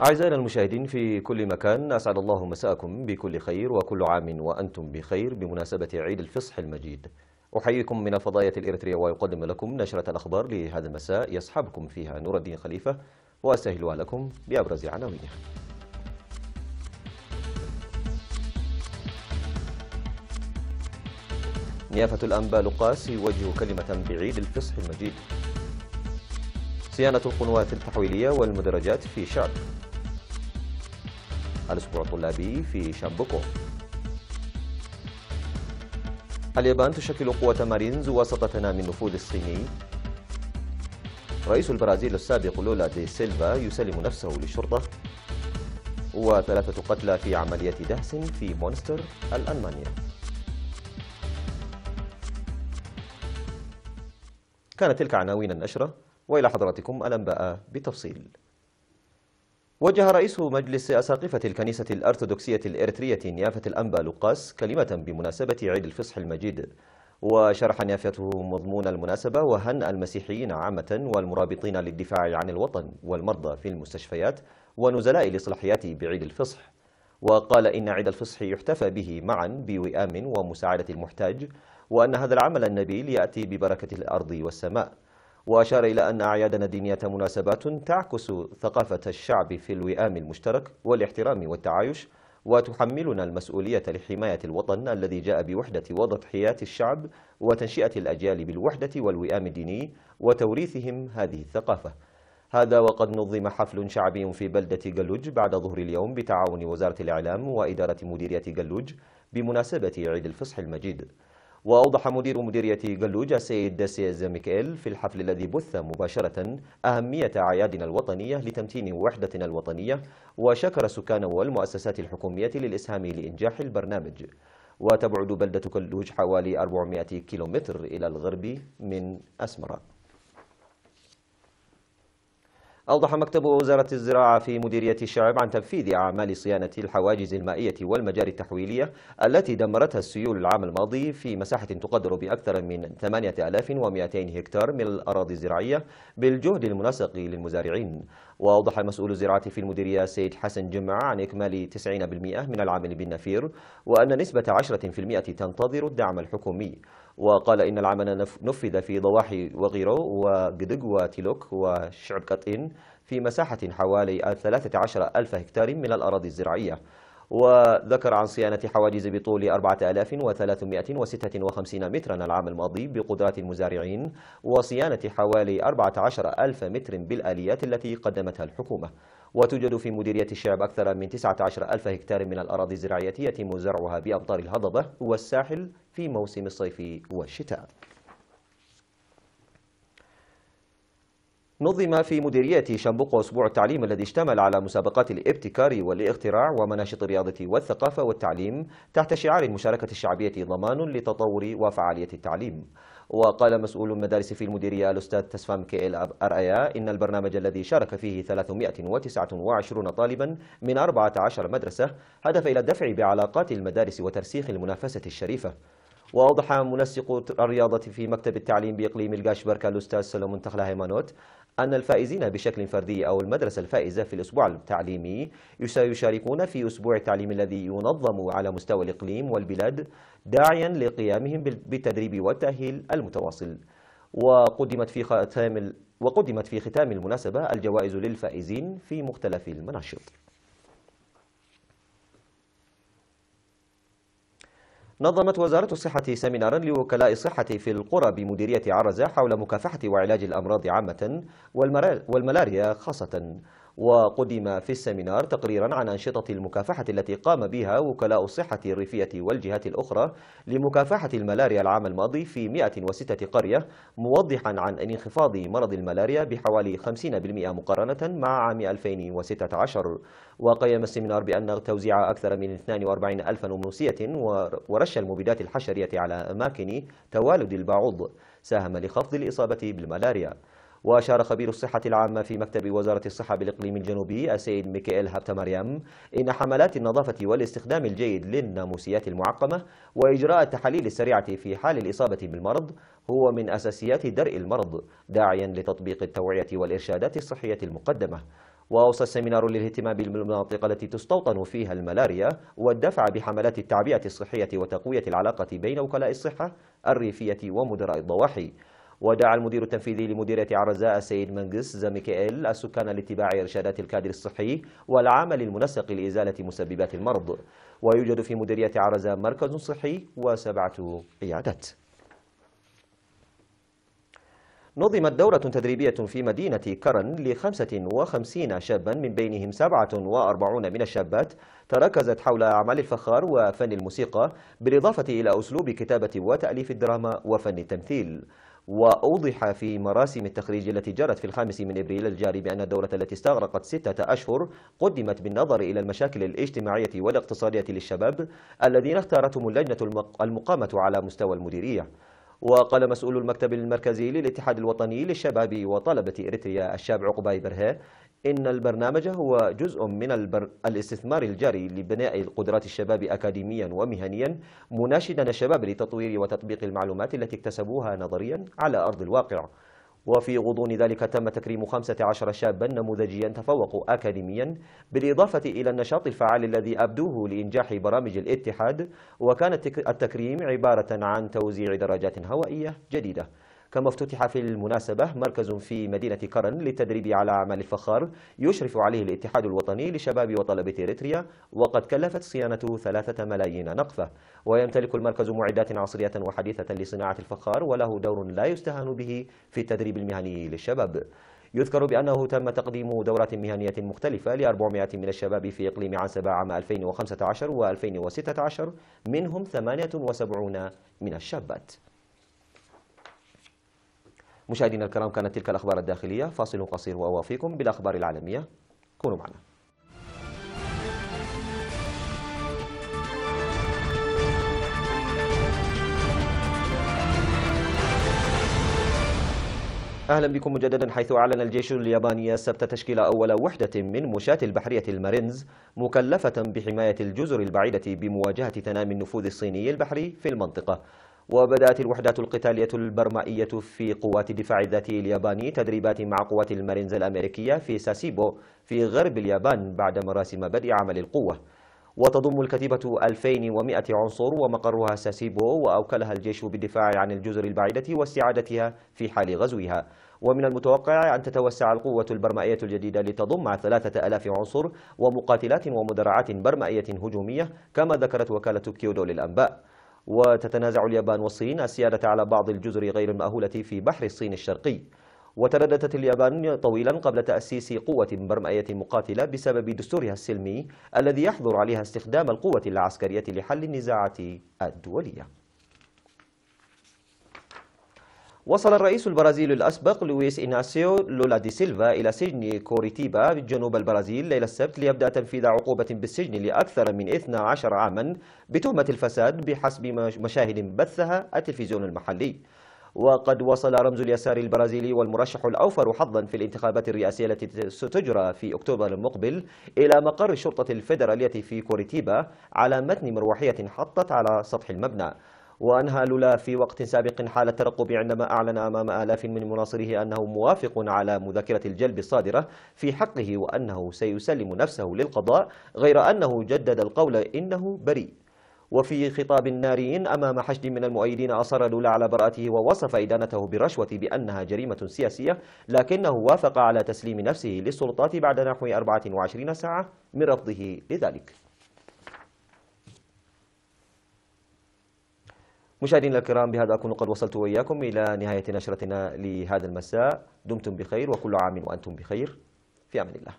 أعزائنا المشاهدين في كل مكان، أسعد الله مساءكم بكل خير وكل عام وأنتم بخير بمناسبة عيد الفصح المجيد. أحييكم من الفضائية الإريترية ويقدم لكم نشرة الأخبار لهذا المساء يصحبكم فيها نور الدين خليفة، وأسهلها لكم بأبرز عناوينها. نيافة الأنبا لوقاس يوجه كلمة بعيد الفصح المجيد. صيانة القنوات التحويلية والمدرجات في شعب. الأسبوع الطلابي في شامبوكو. اليابان تشكل قوة مارينز وسط تنامي النفوذ الصيني. رئيس البرازيل السابق لولا دي سيلفا يسلم نفسه للشرطة. وثلاثة قتلى في عملية دهس في مونستر الألمانية. كانت تلك عناوين النشرة، وإلى حضراتكم الأنباء بالتفصيل. وجه رئيس مجلس أساقفة الكنيسة الأرثوذكسية الإريترية نيافة الأنبا لوقاس كلمة بمناسبة عيد الفصح المجيد، وشرح نيافته مضمون المناسبة وهنأ المسيحيين عامة والمرابطين للدفاع عن الوطن والمرضى في المستشفيات ونزلاء الإصلاحيات بعيد الفصح. وقال إن عيد الفصح يحتفى به معا بوئام ومساعدة المحتاج، وأن هذا العمل النبيل يأتي ببركة الأرض والسماء. وأشار إلى أن أعيادنا الدينية مناسبات تعكس ثقافة الشعب في الوئام المشترك والاحترام والتعايش، وتحملنا المسؤولية لحماية الوطن الذي جاء بوحدة وتضحيات الشعب وتنشئة الأجيال بالوحدة والوئام الديني وتوريثهم هذه الثقافة. هذا وقد نظم حفل شعبي في بلدة قلوج بعد ظهر اليوم بتعاون وزارة الإعلام وإدارة مديرية قلوج بمناسبة عيد الفصح المجيد. وأوضح مدير مديرية قلوج السيد داسيز ميكيل في الحفل الذي بث مباشرة أهمية أعيادنا الوطنية لتمتين وحدتنا الوطنية، وشكر السكان والمؤسسات الحكومية للإسهام لإنجاح البرنامج. وتبعد بلدة قلوج حوالي 400 كيلومتر إلى الغرب من أسمرة. أوضح مكتب وزارة الزراعة في مديرية الشعب عن تنفيذ أعمال صيانة الحواجز المائية والمجاري التحويلية التي دمرتها السيول العام الماضي في مساحة تقدر بأكثر من 8200 هكتار من الأراضي الزراعية بالجهد المنسق للمزارعين. وأوضح مسؤول الزراعة في المديرية سيد حسن جمع عن إكمال 90% من العامل بالنفير، وأن نسبة 10% تنتظر الدعم الحكومي. وقال إن العمل نفذ في ضواحي وغيرو وقدق وتيلوك وشعب قطين في مساحة حوالي 13,000 هكتار من الأراضي الزراعية. وذكر عن صيانة حواجز بطول 4356 مترا العام الماضي بقدرات المزارعين، وصيانة حوالي 14,000 متر بالآليات التي قدمتها الحكومة. وتوجد في مديرية الشعب أكثر من 19,000 هكتار من الأراضي الزراعية يتم زرعها بأمطار الهضبة والساحل في موسم الصيف والشتاء. نظم في مديرية شامبوكو أسبوع التعليم الذي اشتمل على مسابقات الابتكار والاختراع ومناشط الرياضة والثقافة والتعليم تحت شعار المشاركة الشعبية ضمان لتطور وفعالية التعليم. وقال مسؤول المدارس في المديرية الأستاذ تسفام كيل أرأيا إن البرنامج الذي شارك فيه 329 طالبا من 14 مدرسة هدف إلى الدفع بعلاقات المدارس وترسيخ المنافسة الشريفة. وأوضح منسق الرياضة في مكتب التعليم بإقليم القاش بركة الأستاذ سلمون تخلا هيمانوت أن الفائزين بشكل فردي أو المدرسة الفائزة في الأسبوع التعليمي سيشاركون في أسبوع التعليم الذي ينظم على مستوى الإقليم والبلاد، داعيا لقيامهم بالتدريب والتأهيل المتواصل. وقدمت في ختام المناسبة الجوائز للفائزين في مختلف المناشط. نظمت وزارة الصحة سيمينارا لوكلاء الصحة في القرى بمديرية عرزة حول مكافحة وعلاج الأمراض عامة والملاريا خاصة. وقدم في السيمينار تقريرا عن أنشطة المكافحة التي قام بها وكلاء الصحة الريفية والجهات الأخرى لمكافحة الملاريا العام الماضي في 106 قرية، موضحا عن انخفاض مرض الملاريا بحوالي 50% مقارنة مع عام 2016. وقيم السيمينار بأن توزيع أكثر من 42 ألف نموسية ورش المبيدات الحشرية على أماكن توالد البعوض ساهم لخفض الإصابة بالملاريا. وأشار خبير الصحة العامة في مكتب وزارة الصحة بالإقليم الجنوبي السيد ميكائيل هابتا مريم إن حملات النظافة والاستخدام الجيد للناموسيات المعقمة وإجراء التحاليل السريعة في حال الإصابة بالمرض هو من أساسيات درء المرض، داعيا لتطبيق التوعية والإرشادات الصحية المقدمة. وأوصى السيمينار للاهتمام بالمناطق التي تستوطن فيها الملاريا والدفع بحملات التعبئة الصحية وتقوية العلاقة بين وكلاء الصحة الريفية ومدراء الضواحي. ودعا المدير التنفيذي لمديرية عرزاء السيد منغس زاميكائيل السكان لاتباع إرشادات الكادر الصحي والعمل المنسق لإزالة مسببات المرض. ويوجد في مديرية عرزاء مركز صحي و7 عيادات. نظمت دورة تدريبية في مدينة كرن ل55 شابا من بينهم 47 من الشابات تركزت حول أعمال الفخار وفن الموسيقى بالإضافة إلى أسلوب كتابة وتأليف الدراما وفن التمثيل. وأوضح في مراسم التخريج التي جرت في 5 أبريل الجاري بأن الدورة التي استغرقت 6 أشهر قدمت بالنظر إلى المشاكل الاجتماعية والاقتصادية للشباب الذين اختارتهم اللجنة المقامة على مستوى المديرية. وقال مسؤول المكتب المركزي للاتحاد الوطني للشباب وطلبة إريتريا الشاب عقباي برهة إن البرنامج هو جزء من الاستثمار الجاري لبناء قدرات الشباب أكاديميا ومهنيا، مناشدا الشباب لتطوير وتطبيق المعلومات التي اكتسبوها نظريا على أرض الواقع. وفي غضون ذلك تم تكريم 15 شابا نموذجيا تفوقوا أكاديميا بالإضافة إلى النشاط الفعال الذي أبدوه لإنجاح برامج الاتحاد. وكان التكريم عبارة عن توزيع درجات هوائية جديدة. كما افتتح في المناسبة مركز في مدينة كرن للتدريب على أعمال الفخار يشرف عليه الاتحاد الوطني لشباب وطلبة إريتريا، وقد كلفت صيانة 3 ملايين نقفة. ويمتلك المركز معدات عصرية وحديثة لصناعة الفخار، وله دور لا يستهان به في التدريب المهني للشباب. يذكر بأنه تم تقديم دورات مهنية مختلفة ل400 من الشباب في إقليم عنسبة عام 2015 و2016، منهم 78 من الشابات. مشاهدينا الكرام، كانت تلك الأخبار الداخلية. فاصل قصير وأوافيكم بالأخبار العالمية، كونوا معنا. أهلا بكم مجددا. حيث أعلن الجيش الياباني السبت تشكيل أول وحدة من مشاة البحرية المارينز مكلفة بحماية الجزر البعيدة بمواجهة تنامي النفوذ الصيني البحري في المنطقة. وبدأت الوحدات القتالية البرمائية في قوات الدفاع الذاتي الياباني تدريبات مع قوات المارينز الأمريكية في ساسيبو في غرب اليابان بعد مراسم بدء عمل القوة. وتضم الكتيبة 2100 عنصر ومقرها ساسيبو، وأوكلها الجيش بالدفاع عن الجزر البعيدة واستعادتها في حال غزوها. ومن المتوقع أن تتوسع القوة البرمائية الجديدة لتضم 3000 عنصر ومقاتلات ومدرعات برمائية هجومية، كما ذكرت وكالة كيودو للأنباء. وتتنازع اليابان والصين السيادة على بعض الجزر غير المأهولة في بحر الصين الشرقي. وترددت اليابان طويلا قبل تأسيس قوة برمائية مقاتلة بسبب دستورها السلمي الذي يحظر عليها استخدام القوة العسكرية لحل النزاعات الدولية. وصل الرئيس البرازيلي الأسبق لويس إناسيو لولا دي سيلفا إلى سجن كوريتيبا جنوب البرازيل ليلة السبت ليبدأ تنفيذ عقوبة بالسجن لأكثر من 12 عاما بتهمة الفساد بحسب مشاهد بثها التلفزيون المحلي. وقد وصل رمز اليسار البرازيلي والمرشح الأوفر حظا في الانتخابات الرئاسية التي ستجرى في أكتوبر المقبل إلى مقر الشرطة الفيدرالية في كوريتيبا على متن مروحية حطت على سطح المبنى. وأنهى لولا في وقت سابق حال الترقب عندما أعلن أمام آلاف من مناصريه أنه موافق على مذكرة الجلب الصادرة في حقه وأنه سيسلم نفسه للقضاء، غير أنه جدد القول إنه بريء. وفي خطاب ناري أمام حشد من المؤيدين أصر لولا على براءته ووصف إدانته بالرشوة بأنها جريمة سياسية، لكنه وافق على تسليم نفسه للسلطات بعد نحو 24 ساعة من رفضه لذلك. مشاهدينا الكرام، بهذا أكون قد وصلت وإياكم إلى نهاية نشرتنا لهذا المساء. دمتم بخير وكل عام وأنتم بخير، في أمان الله.